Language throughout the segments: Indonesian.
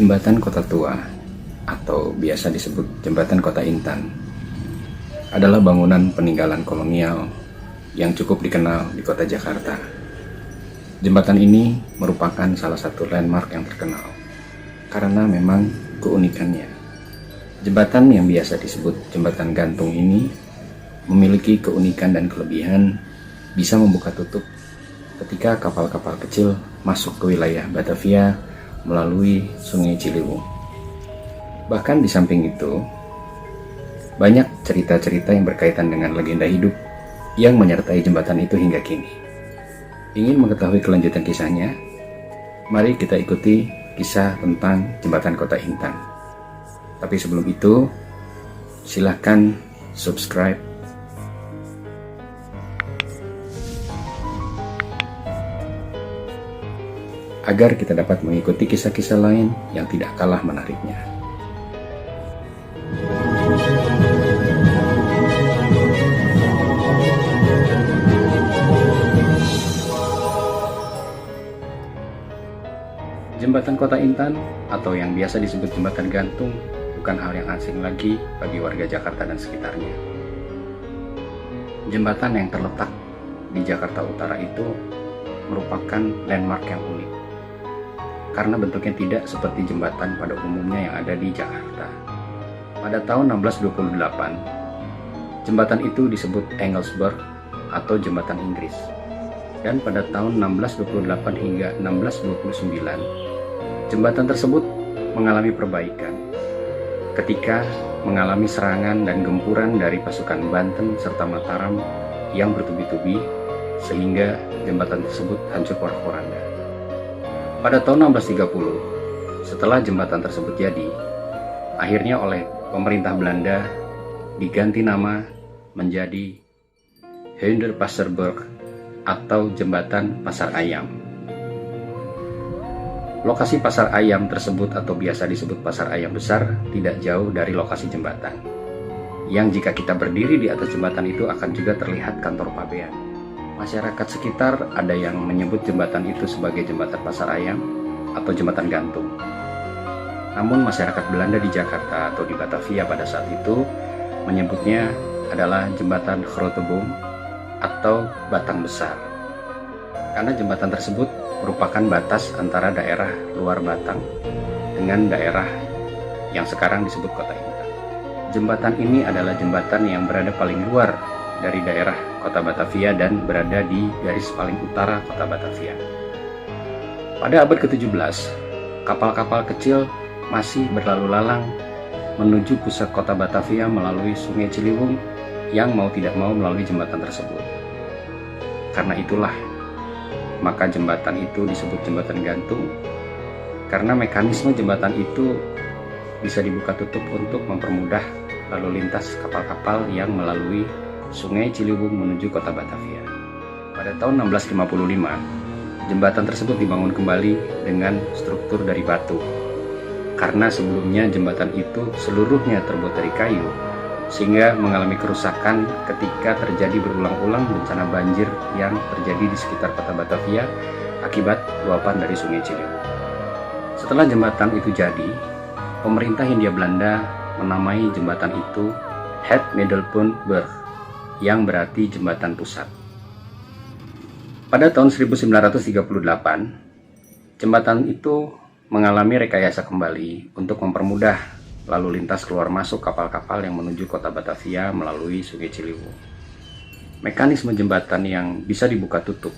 Jembatan Kota Tua atau biasa disebut Jembatan Kota Intan adalah bangunan peninggalan kolonial yang cukup dikenal di kota Jakarta. Jembatan ini merupakan salah satu landmark yang terkenal karena memang keunikannya. Jembatan yang biasa disebut jembatan gantung ini memiliki keunikan dan kelebihan bisa membuka tutup ketika kapal-kapal kecil masuk ke wilayah Batavia melalui Sungai Ciliwung. Bahkan di samping itu, banyak cerita-cerita yang berkaitan dengan legenda hidup yang menyertai jembatan itu hingga kini. Ingin mengetahui kelanjutan kisahnya? Mari kita ikuti kisah tentang Jembatan Kota Intan. Tapi sebelum itu, silahkan subscribe agar kita dapat mengikuti kisah-kisah lain yang tidak kalah menariknya. Jembatan Kota Intan atau yang biasa disebut jembatan gantung bukan hal yang asing lagi bagi warga Jakarta dan sekitarnya. Jembatan yang terletak di Jakarta Utara itu merupakan landmark yang unik karena bentuknya tidak seperti jembatan pada umumnya yang ada di Jakarta. Pada tahun 1628, jembatan itu disebut Engelsburg atau Jembatan Inggris. Dan pada tahun 1628 hingga 1629, jembatan tersebut mengalami perbaikan ketika mengalami serangan dan gempuran dari pasukan Banten serta Mataram yang bertubi-tubi sehingga jembatan tersebut hancur porak-poranda. Pada tahun 1630, setelah jembatan tersebut jadi, akhirnya oleh pemerintah Belanda diganti nama menjadi Hunderpasserbrug atau Jembatan Pasar Ayam. Lokasi Pasar Ayam tersebut atau biasa disebut Pasar Ayam Besar tidak jauh dari lokasi jembatan, yang jika kita berdiri di atas jembatan itu akan juga terlihat kantor pabean. Masyarakat sekitar ada yang menyebut jembatan itu sebagai Jembatan Pasar Ayam atau Jembatan Gantung. Namun masyarakat Belanda di Jakarta atau di Batavia pada saat itu menyebutnya adalah Jembatan Grote Boom atau Batang Besar. Karena jembatan tersebut merupakan batas antara daerah luar Batang dengan daerah yang sekarang disebut Kota Intan. Jembatan ini adalah jembatan yang berada paling luar dari daerah Kota Batavia dan berada di garis paling utara Kota Batavia. Pada abad ke-17, kapal-kapal kecil masih berlalu lalang menuju pusat Kota Batavia melalui Sungai Ciliwung yang mau tidak mau melalui jembatan tersebut. Karena itulah, maka jembatan itu disebut jembatan gantung, karena mekanisme jembatan itu bisa dibuka tutup untuk mempermudah lalu lintas kapal-kapal yang melalui Sungai Ciliwung menuju Kota Batavia. Pada tahun 1655, jembatan tersebut dibangun kembali dengan struktur dari batu. Karena sebelumnya jembatan itu seluruhnya terbuat dari kayu, sehingga mengalami kerusakan ketika terjadi berulang-ulang bencana banjir yang terjadi di sekitar Kota Batavia akibat luapan dari Sungai Ciliwung. Setelah jembatan itu jadi, pemerintah Hindia Belanda menamai jembatan itu Het Middelpuntbrug, yang berarti jembatan pusat. Pada tahun 1938, jembatan itu mengalami rekayasa kembali untuk mempermudah lalu lintas keluar masuk kapal-kapal yang menuju Kota Batavia melalui Sungai Ciliwung. Mekanisme jembatan yang bisa dibuka tutup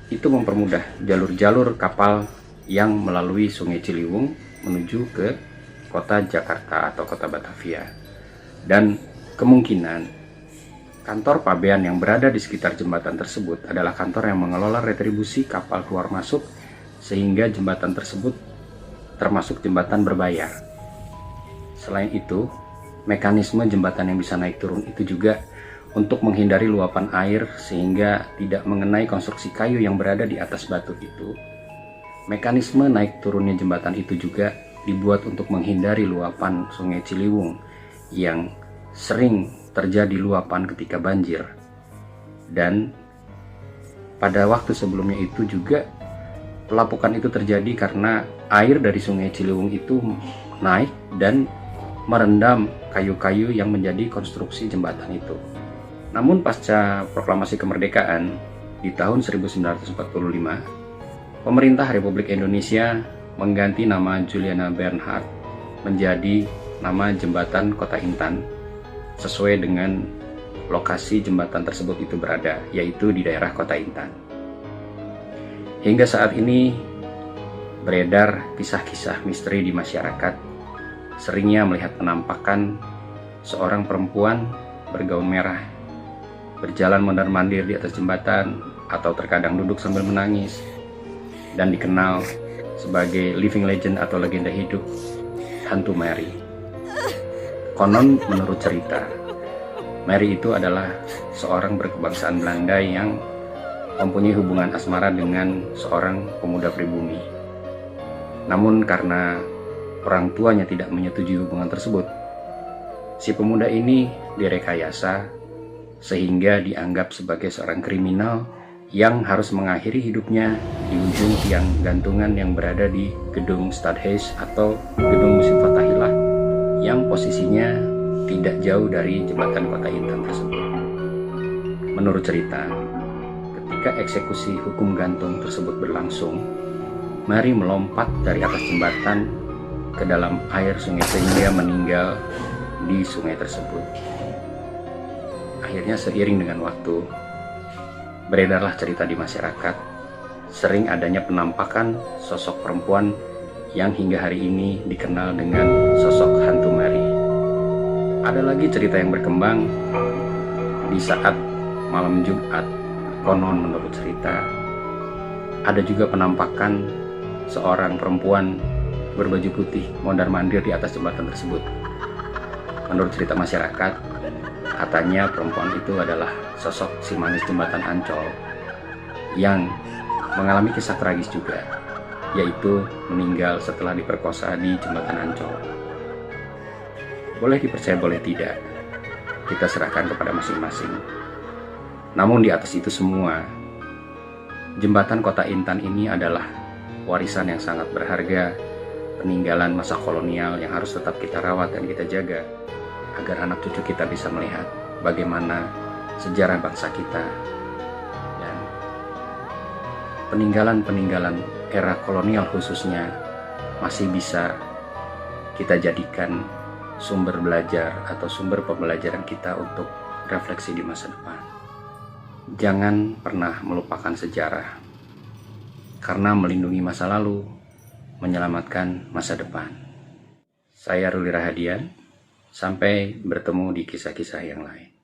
itu mempermudah jalur-jalur kapal yang melalui Sungai Ciliwung menuju ke Kota Jakarta atau Kota Batavia. Dan kemungkinan kantor pabean yang berada di sekitar jembatan tersebut adalah kantor yang mengelola retribusi kapal keluar masuk, sehingga jembatan tersebut termasuk jembatan berbayar. Selain itu, mekanisme jembatan yang bisa naik turun itu juga untuk menghindari luapan air sehingga tidak mengenai konstruksi kayu yang berada di atas batu itu. Mekanisme naik turunnya jembatan itu juga dibuat untuk menghindari luapan Sungai Ciliwung yang sering terjadi luapan ketika banjir. Dan pada waktu sebelumnya itu juga Pelapukan itu terjadi karena air dari Sungai Ciliwung itu naik dan merendam kayu-kayu yang menjadi konstruksi jembatan itu. Namun pasca proklamasi kemerdekaan di tahun 1945, pemerintah Republik Indonesia mengganti nama Juliana Bernhardt menjadi nama Jembatan Kota Intan sesuai dengan lokasi jembatan tersebut itu berada, yaitu di daerah Kota Intan. Hingga saat ini beredar kisah-kisah misteri di masyarakat, seringnya melihat penampakan seorang perempuan bergaun merah berjalan mondar-mandir di atas jembatan atau terkadang duduk sambil menangis, dan dikenal sebagai living legend atau legenda hidup, hantu Mary. Konon menurut cerita, Mary itu adalah seorang berkebangsaan Belanda yang mempunyai hubungan asmara dengan seorang pemuda pribumi. Namun karena orang tuanya tidak menyetujui hubungan tersebut, si pemuda ini direkayasa sehingga dianggap sebagai seorang kriminal yang harus mengakhiri hidupnya di ujung tiang gantungan yang berada di gedung Stadhuis atau gedung Museum Fathahillah yang posisinya tidak jauh dari jembatan Kota Intan tersebut. Menurut cerita, ketika eksekusi hukum gantung tersebut berlangsung, Mary melompat dari atas jembatan ke dalam air sungai sehingga meninggal di sungai tersebut. Akhirnya seiring dengan waktu, beredarlah cerita di masyarakat, sering adanya penampakan sosok perempuan yang hingga hari ini dikenal dengan sosok hantu Mary. Ada lagi cerita yang berkembang di saat malam Jumat. Konon menurut cerita, ada juga penampakan seorang perempuan berbaju putih mondar-mandir di atas jembatan tersebut. Menurut cerita masyarakat, katanya perempuan itu adalah sosok si manis jembatan Ancol yang mengalami kisah tragis juga, yaitu meninggal setelah diperkosa di jembatan Ancol. Boleh dipercaya, boleh tidak, kita serahkan kepada masing-masing. Namun di atas itu semua, jembatan Kota Intan ini adalah warisan yang sangat berharga, peninggalan masa kolonial yang harus tetap kita rawat dan kita jaga, agar anak cucu kita bisa melihat bagaimana sejarah bangsa kita dan peninggalan-peninggalan era kolonial khususnya masih bisa kita jadikan sumber belajar atau sumber pembelajaran kita untuk refleksi di masa depan. Jangan pernah melupakan sejarah, karena melindungi masa lalu menyelamatkan masa depan. Saya Ruli Rahadian, sampai bertemu di kisah-kisah yang lain.